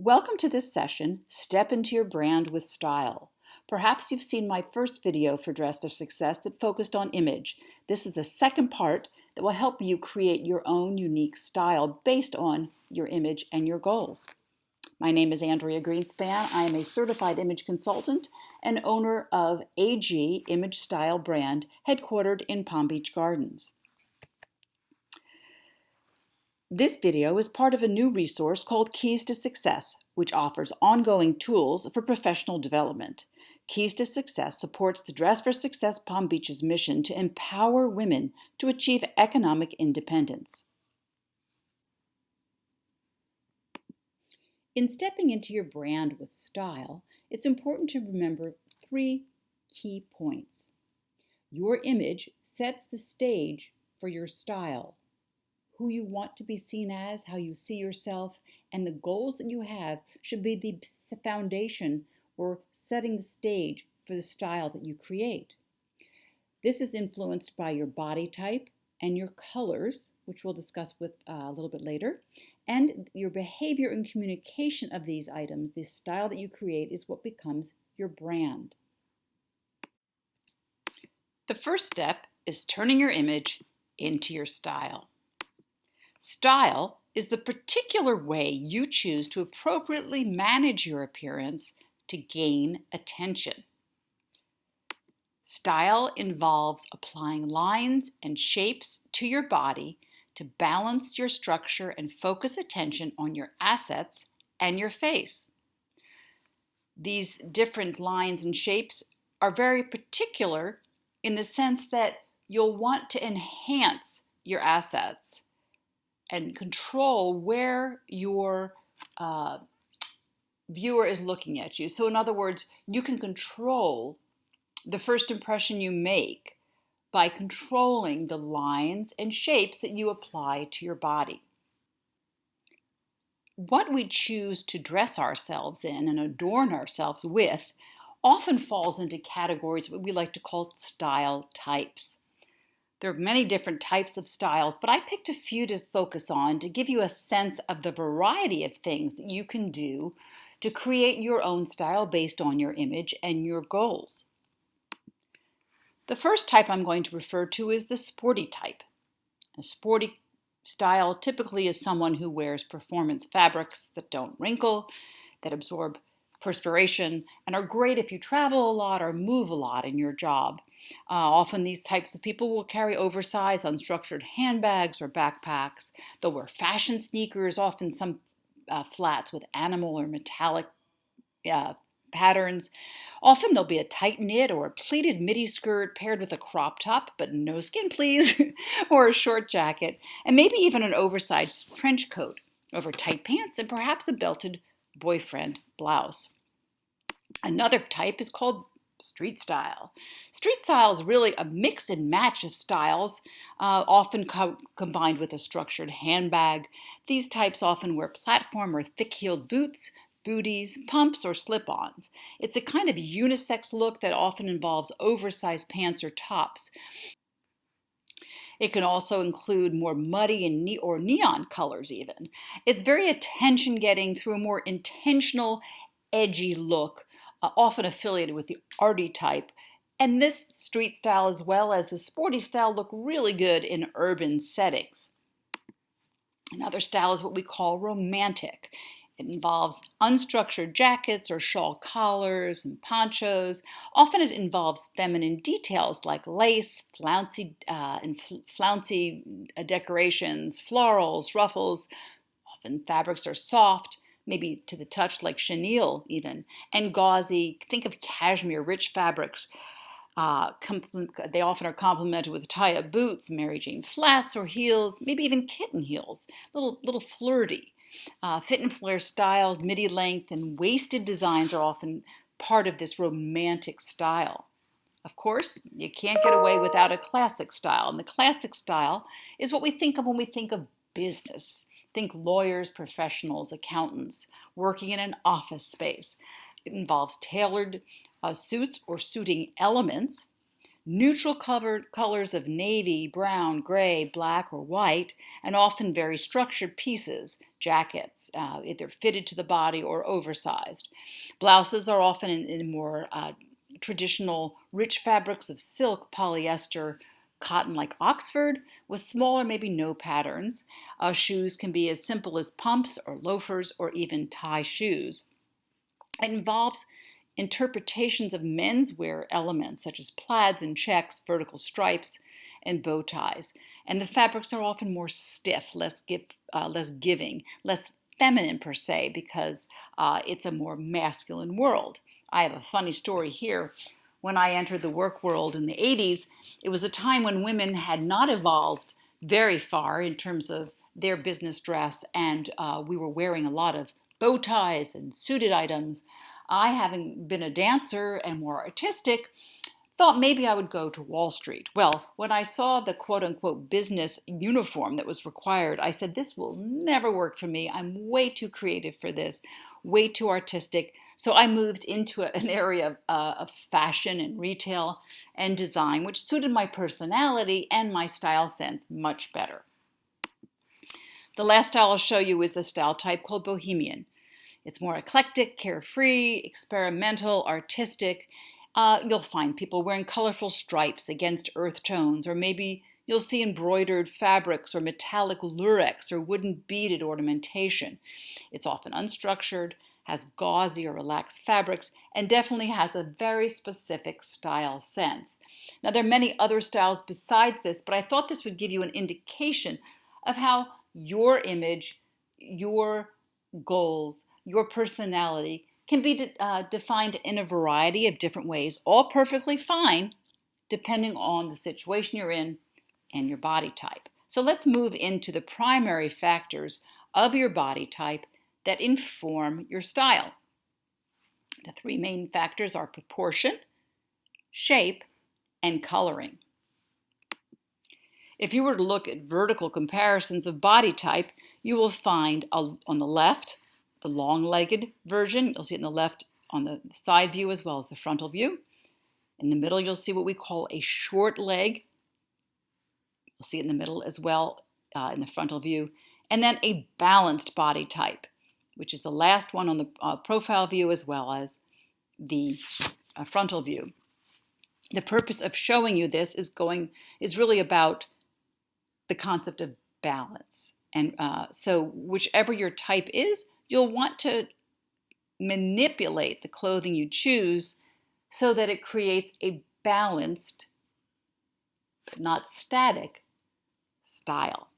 Welcome to this session, Step into Your Brand with Style. Perhaps you've seen my first video for Dress for Success that focused on image. This is the second part that will help you create your own unique style based on your image and your goals. My name is Andrea Greenspan. I am a certified image consultant and owner of AG Image Style brand headquartered in Palm Beach Gardens. This video is part of a new resource called Keys to Success, which offers ongoing tools for professional development. Keys to Success supports the Dress for Success Palm Beach's mission to empower women to achieve economic independence. In stepping into your brand with style, it's important to remember three key points. Your image sets the stage for your style. Who you want to be seen as, how you see yourself, and the goals that you have should be the foundation or setting the stage for the style that you create. This is influenced by your body type and your colors, which we'll discuss with a little bit later, and your behavior and communication of these items. The style that you create is what becomes your brand. The first step is turning your image into your style. Style is the particular way you choose to appropriately manage your appearance to gain attention. Style involves applying lines and shapes to your body to balance your structure and focus attention on your assets and your face. These different lines and shapes are very particular in the sense that you'll want to enhance your assets and control where your viewer is looking at you. So in other words, you can control the first impression you make by controlling the lines and shapes that you apply to your body. What we choose to dress ourselves in and adorn ourselves with often falls into categories what we like to call style types. There are many different types of styles, but I picked a few to focus on to give you a sense of the variety of things that you can do to create your own style based on your image and your goals. The first type I'm going to refer to is the sporty type. A sporty style typically is someone who wears performance fabrics that don't wrinkle, that absorb perspiration, and are great if you travel a lot or move a lot in your job. Often these types of people will carry oversized, unstructured handbags or backpacks. They'll wear fashion sneakers, often some flats with animal or metallic patterns. Often there'll be a tight knit or a pleated midi skirt paired with a crop top, but no skin please, or a short jacket, and maybe even an oversized trench coat over tight pants and perhaps a belted boyfriend blouse. Another type is called street style. Street style is really a mix and match of styles, often combined with a structured handbag. These types often wear platform or thick-heeled boots, booties, pumps, or slip-ons. It's a kind of unisex look that often involves oversized pants or tops. It can also include more muddy and or neon colors even. It's very attention-getting through a more intentional, edgy look, often affiliated with the arty type. And this street style as well as the sporty style look really good in urban settings. Another style is what we call romantic. It involves unstructured jackets or shawl collars and ponchos. Often it involves feminine details like lace, flouncy decorations, florals, ruffles. Often fabrics are soft, maybe to the touch like chenille even, and gauzy. Think of cashmere, rich fabrics. They often are complemented with tie-up boots, Mary Jane flats or heels, maybe even kitten heels, little flirty. Fit and flare styles, midi length, and waisted designs are often part of this romantic style. Of course, you can't get away without a classic style, and the classic style is what we think of when we think of business. Think lawyers, professionals, accountants, working in an office space. It involves tailored suits or suiting elements, Neutral colors of navy, brown, gray, black, or white, and often very structured pieces, jackets, either fitted to the body or oversized. Blouses are often in more traditional, rich fabrics of silk, polyester, cotton like Oxford, with small or maybe no patterns. Shoes can be as simple as pumps or loafers or even tie shoes. It involves interpretations of menswear elements such as plaids and checks, vertical stripes, and bow ties. And the fabrics are often more stiff, less giving, less feminine per se, because it's a more masculine world. I have a funny story here. When I entered the work world in the 80s, it was a time when women had not evolved very far in terms of their business dress, and we were wearing a lot of bow ties and suited items. I, having been a dancer and more artistic, thought maybe I would go to Wall Street. Well, when I saw the quote-unquote business uniform that was required, I said, this will never work for me. I'm way too creative for this, way too artistic. So I moved into an area of fashion and retail and design, which suited my personality and my style sense much better. The last style I'll show you is a style type called Bohemian. It's more eclectic, carefree, experimental, artistic. You'll find people wearing colorful stripes against earth tones, or maybe you'll see embroidered fabrics or metallic lurex or wooden beaded ornamentation. It's often unstructured, has gauzy or relaxed fabrics, and definitely has a very specific style sense. Now, there are many other styles besides this, but I thought this would give you an indication of how your image, your goals, your personality can be defined in a variety of different ways, all perfectly fine, depending on the situation you're in and your body type. So let's move into the primary factors of your body type that inform your style. The three main factors are proportion, shape, and coloring. If you were to look at vertical comparisons of body type, you will find on the left the long-legged version. You'll see it on the left on the side view as well as the frontal view. In the middle, you'll see what we call a short leg. You'll see it in the middle as well in the frontal view. And then a balanced body type, which is the last one on the profile view as well as the frontal view. The purpose of showing you this is really about the concept of balance. And so whichever your type is, you'll want to manipulate the clothing you choose so that it creates a balanced, but not static, style.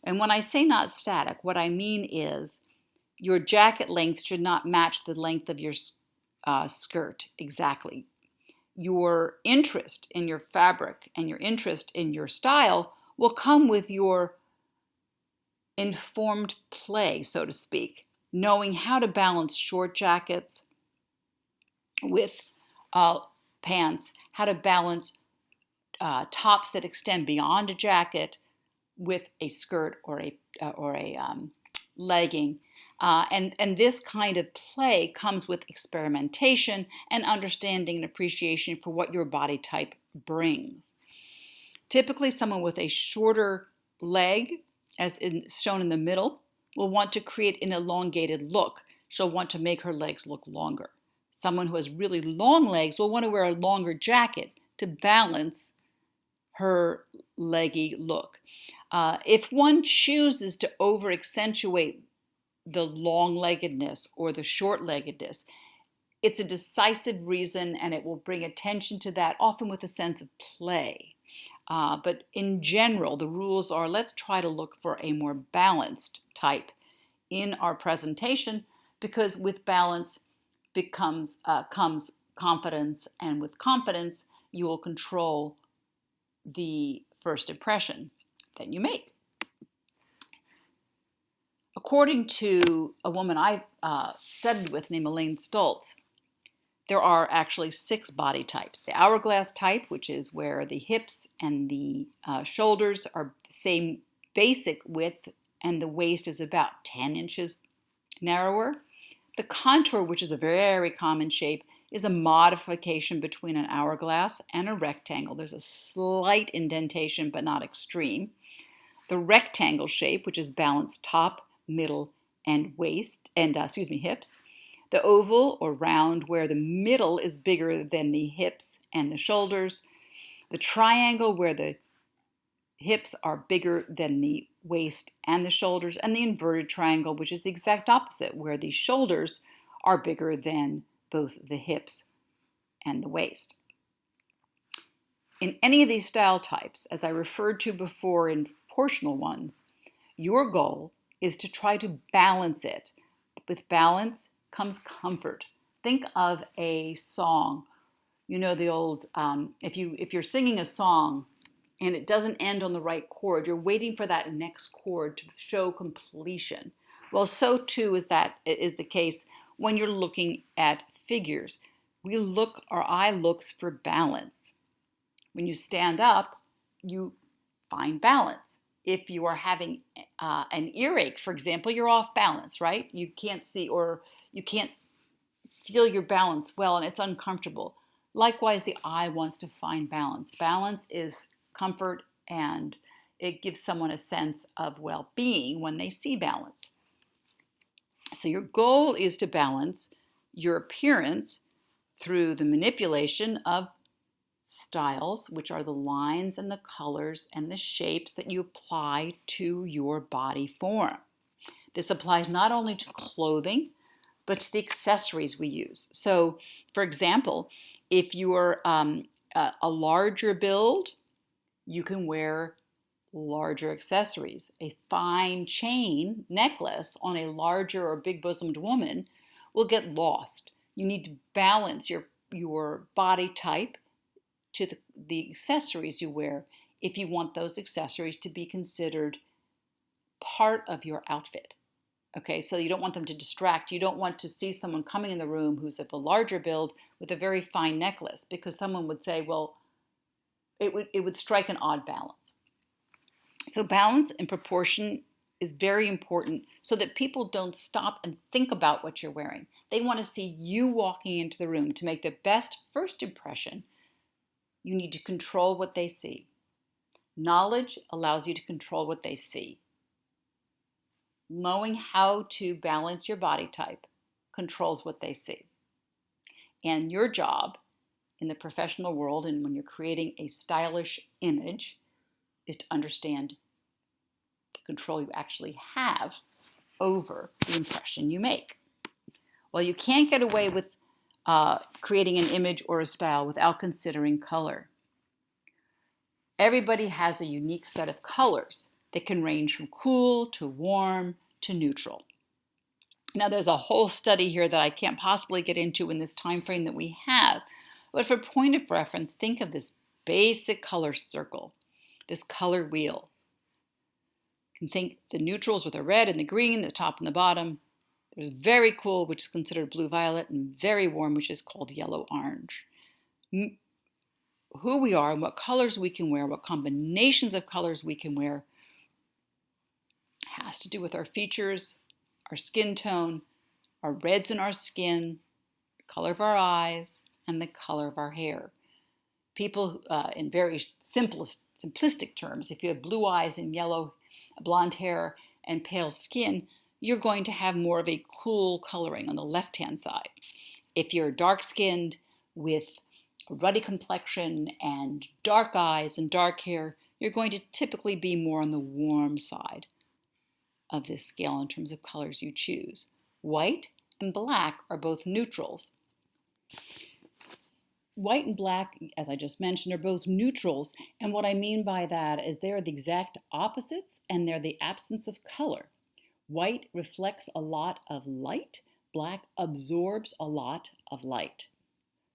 And when I say not static, what I mean is your jacket length should not match the length of your skirt exactly. Your interest in your fabric and your interest in your style will come with your informed play, so to speak, knowing how to balance short jackets with pants, how to balance tops that extend beyond a jacket with a skirt or a legging. And this kind of play comes with experimentation and understanding and appreciation for what your body type brings. Typically, someone with a shorter leg, as shown in the middle, will want to create an elongated look. She'll want to make her legs look longer. Someone who has really long legs will want to wear a longer jacket to balance her leggy look. If one chooses to over-accentuate the long-leggedness or the short-leggedness, it's a decisive reason and it will bring attention to that, often with a sense of play. But in general, the rules are let's try to look for a more balanced type in our presentation, because with balance comes confidence, and with confidence, you will control the first impression that you make. According to a woman I studied with named Elaine Stoltz, there are actually 6 body types. The hourglass type, which is where the hips and the shoulders are the same basic width and the waist is about 10 inches narrower. The contour, which is a very common shape, is a modification between an hourglass and a rectangle. There's a slight indentation, but not extreme. The rectangle shape, which is balanced top, middle, and waist, and hips. The oval or round, where the middle is bigger than the hips and the shoulders. The triangle, where the hips are bigger than the waist and the shoulders. And the inverted triangle, which is the exact opposite, where the shoulders are bigger than both the hips and the waist. In any of these style types, as I referred to before in proportional ones, your goal is to try to balance it. With balance comes comfort. Think of a song. You know the old, if you're singing a song and it doesn't end on the right chord, you're waiting for that next chord to show completion. Well, so too is the case when you're looking at figures. Our eye looks for balance. When you stand up, you find balance. If you are having an earache, for example, you're off balance, right? You can't see or you can't feel your balance well, and it's uncomfortable. Likewise, the eye wants to find balance. Balance is comfort, and it gives someone a sense of well-being when they see balance. So your goal is to balance your appearance through the manipulation of styles, which are the lines and the colors and the shapes that you apply to your body form. This applies not only to clothing, but to the accessories we use. So, for example, if you're a larger build, you can wear larger accessories. A fine chain necklace on a larger or big-bosomed woman will get lost. You need to balance your body type to the accessories you wear if you want those accessories to be considered part of your outfit. Okay, so you don't want them to distract. You don't want to see someone coming in the room who's of a larger build with a very fine necklace, because someone would say, well, it would strike an odd balance. So balance and proportion is very important so that people don't stop and think about what you're wearing. They want to see you walking into the room. To make the best first impression, you need to control what they see. Knowledge allows you to control what they see. Knowing how to balance your body type controls what they see. And your job in the professional world, and when you're creating a stylish image, is to understand the control you actually have over the impression you make. Well, you can't get away with creating an image or a style without considering color. Everybody has a unique set of colors that can range from cool to warm to neutral. Now, there's a whole study here that I can't possibly get into in this time frame that we have, but for point of reference, think of this basic color circle, this color wheel. You can think the neutrals are the red and the green, the top and the bottom. There's very cool, which is considered blue-violet, and very warm, which is called yellow-orange. Who we are and what colors we can wear, what combinations of colors we can wear, has to do with our features, our skin tone, our reds in our skin, the color of our eyes, and the color of our hair. People, in very simplistic terms, if you have blue eyes and yellow, blonde hair, and pale skin, you're going to have more of a cool coloring on the left-hand side. If you're dark-skinned with a ruddy complexion and dark eyes and dark hair, you're going to typically be more on the warm side of this scale in terms of colors you choose. White and black are both neutrals. White and black, as I just mentioned, are both neutrals, and what I mean by that is they are the exact opposites and they're the absence of color. White reflects a lot of light, black absorbs a lot of light.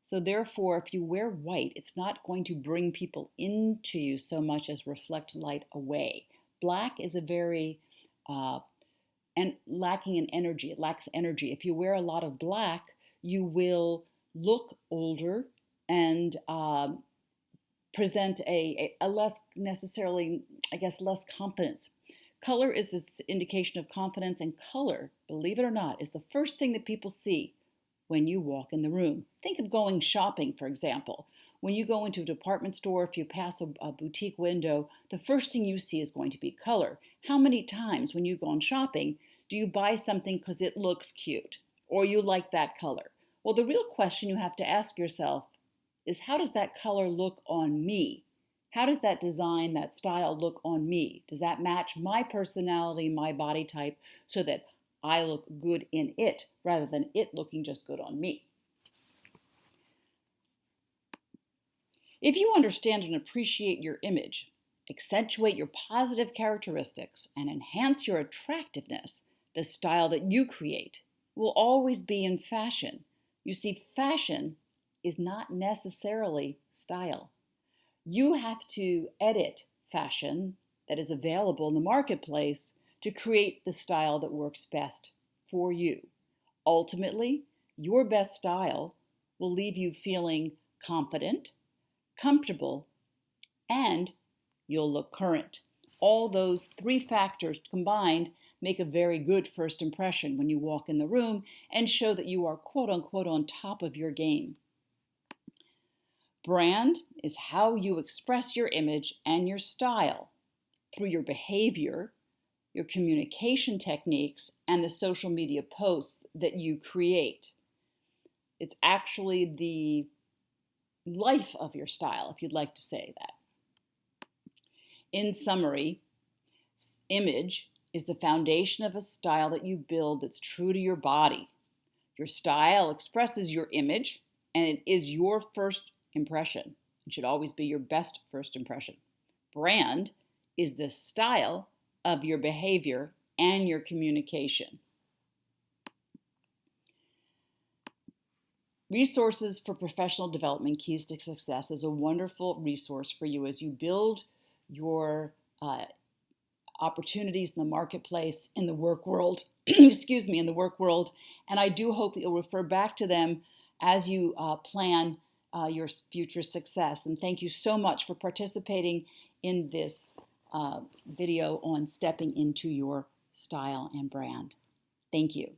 So therefore, if you wear white, it's not going to bring people into you so much as reflect light away. Black is a very and lacking in energy. It lacks energy. If you wear a lot of black, you will look older and present a less necessarily, less confidence. Color is an indication of confidence, and color, believe it or not, is the first thing that people see when you walk in the room. Think of going shopping, for example. When you go into a department store, if you pass a boutique window, the first thing you see is going to be color. How many times when you go on shopping do you buy something because it looks cute or you like that color? Well, the real question you have to ask yourself is, how does that color look on me? How does that design, that style look on me? Does that match my personality, my body type, so that I look good in it rather than it looking just good on me? If you understand and appreciate your image, accentuate your positive characteristics, and enhance your attractiveness, the style that you create will always be in fashion. You see, fashion is not necessarily style. You have to edit fashion that is available in the marketplace to create the style that works best for you. Ultimately, your best style will leave you feeling confident, comfortable, and you'll look current. All those three factors combined make a very good first impression when you walk in the room and show that you are quote unquote on top of your game. Brand is how you express your image and your style through your behavior, your communication techniques, and the social media posts that you create. It's actually the life of your style, if you'd like to say that. In summary, image is the foundation of a style that you build that's true to your body. Your style expresses your image, and it is your first impression. It should always be your best first impression. Brand is the style of your behavior and your communication. Resources for Professional Development Keys to Success is a wonderful resource for you as you build your opportunities in the marketplace, in the work world, in the work world. And I do hope that you'll refer back to them as you plan your future success. And thank you so much for participating in this video on stepping into your style and brand. Thank you.